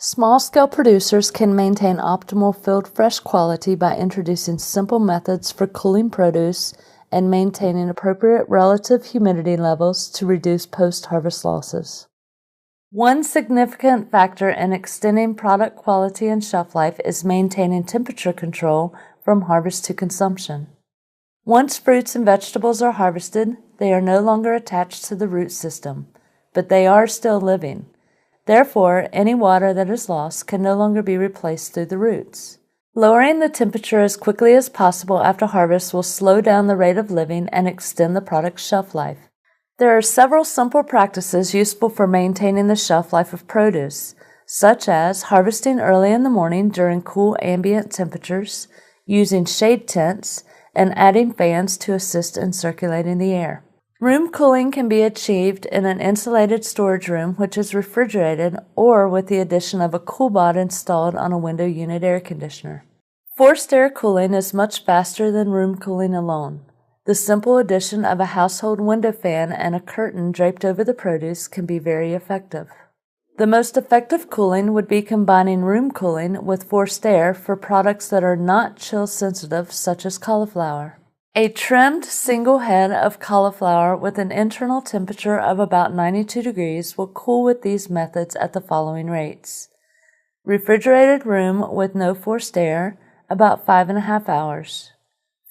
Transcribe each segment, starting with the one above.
Small-scale producers can maintain optimal field fresh quality by introducing simple methods for cooling produce and maintaining appropriate relative humidity levels to reduce post-harvest losses. One significant factor in extending product quality and shelf life is maintaining temperature control from harvest to consumption. Once fruits and vegetables are harvested, they are no longer attached to the root system, but they are still living. Therefore, any water that is lost can no longer be replaced through the roots. Lowering the temperature as quickly as possible after harvest will slow down the rate of living and extend the product's shelf life. There are several simple practices useful for maintaining the shelf life of produce, such as harvesting early in the morning during cool ambient temperatures, using shade tents, and adding fans to assist in circulating the air. Room cooling can be achieved in an insulated storage room which is refrigerated or with the addition of a CoolBot installed on a window unit air conditioner. Forced air cooling is much faster than room cooling alone. The simple addition of a household window fan and a curtain draped over the produce can be very effective. The most effective cooling would be combining room cooling with forced air for products that are not chill sensitive, such as cauliflower. A trimmed single head of cauliflower with an internal temperature of about 92 degrees will cool with these methods at the following rates. Refrigerated room with no forced air, about 5.5 hours.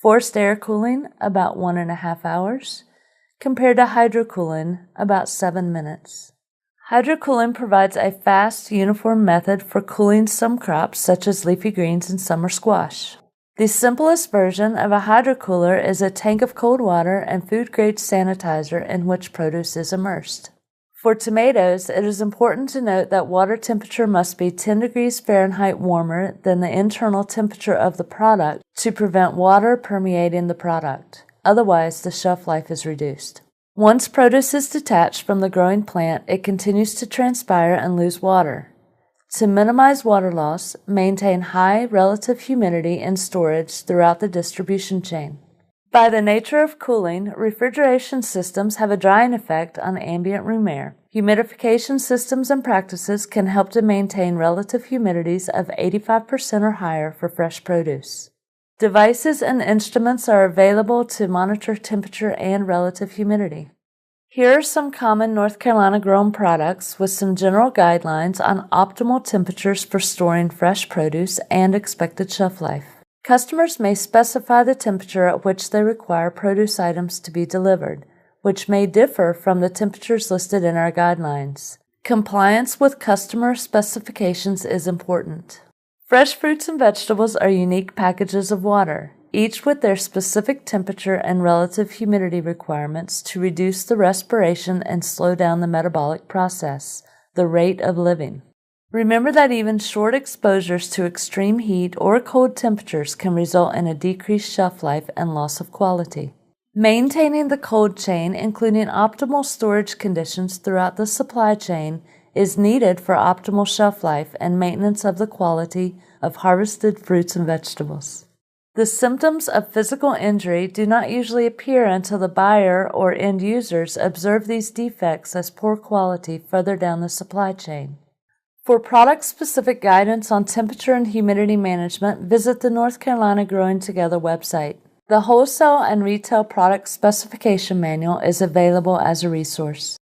Forced air cooling, about 1.5 hours, compared to hydrocooling, about 7 minutes. Hydrocooling provides a fast, uniform method for cooling some crops such as leafy greens and summer squash. The simplest version of a hydrocooler is a tank of cold water and food-grade sanitizer in which produce is immersed. For tomatoes, it is important to note that water temperature must be 10 degrees Fahrenheit warmer than the internal temperature of the product to prevent water permeating the product. Otherwise, the shelf life is reduced. Once produce is detached from the growing plant, it continues to transpire and lose water. To minimize water loss, maintain high relative humidity in storage throughout the distribution chain. By the nature of cooling, refrigeration systems have a drying effect on ambient room air. Humidification systems and practices can help to maintain relative humidities of 85% or higher for fresh produce. Devices and instruments are available to monitor temperature and relative humidity. Here are some common North Carolina grown products with some general guidelines on optimal temperatures for storing fresh produce and expected shelf life. Customers may specify the temperature at which they require produce items to be delivered, which may differ from the temperatures listed in our guidelines. Compliance with customer specifications is important. Fresh fruits and vegetables are unique packages of water, each with their specific temperature and relative humidity requirements to reduce the respiration and slow down the metabolic process, the rate of living. Remember that even short exposures to extreme heat or cold temperatures can result in a decreased shelf life and loss of quality. Maintaining the cold chain, including optimal storage conditions throughout the supply chain, is needed for optimal shelf life and maintenance of the quality of harvested fruits and vegetables. The symptoms of physical injury do not usually appear until the buyer or end users observe these defects as poor quality further down the supply chain. For product-specific guidance on temperature and humidity management, visit the North Carolina Growing Together website. The Wholesale and Retail Product Specification Manual is available as a resource.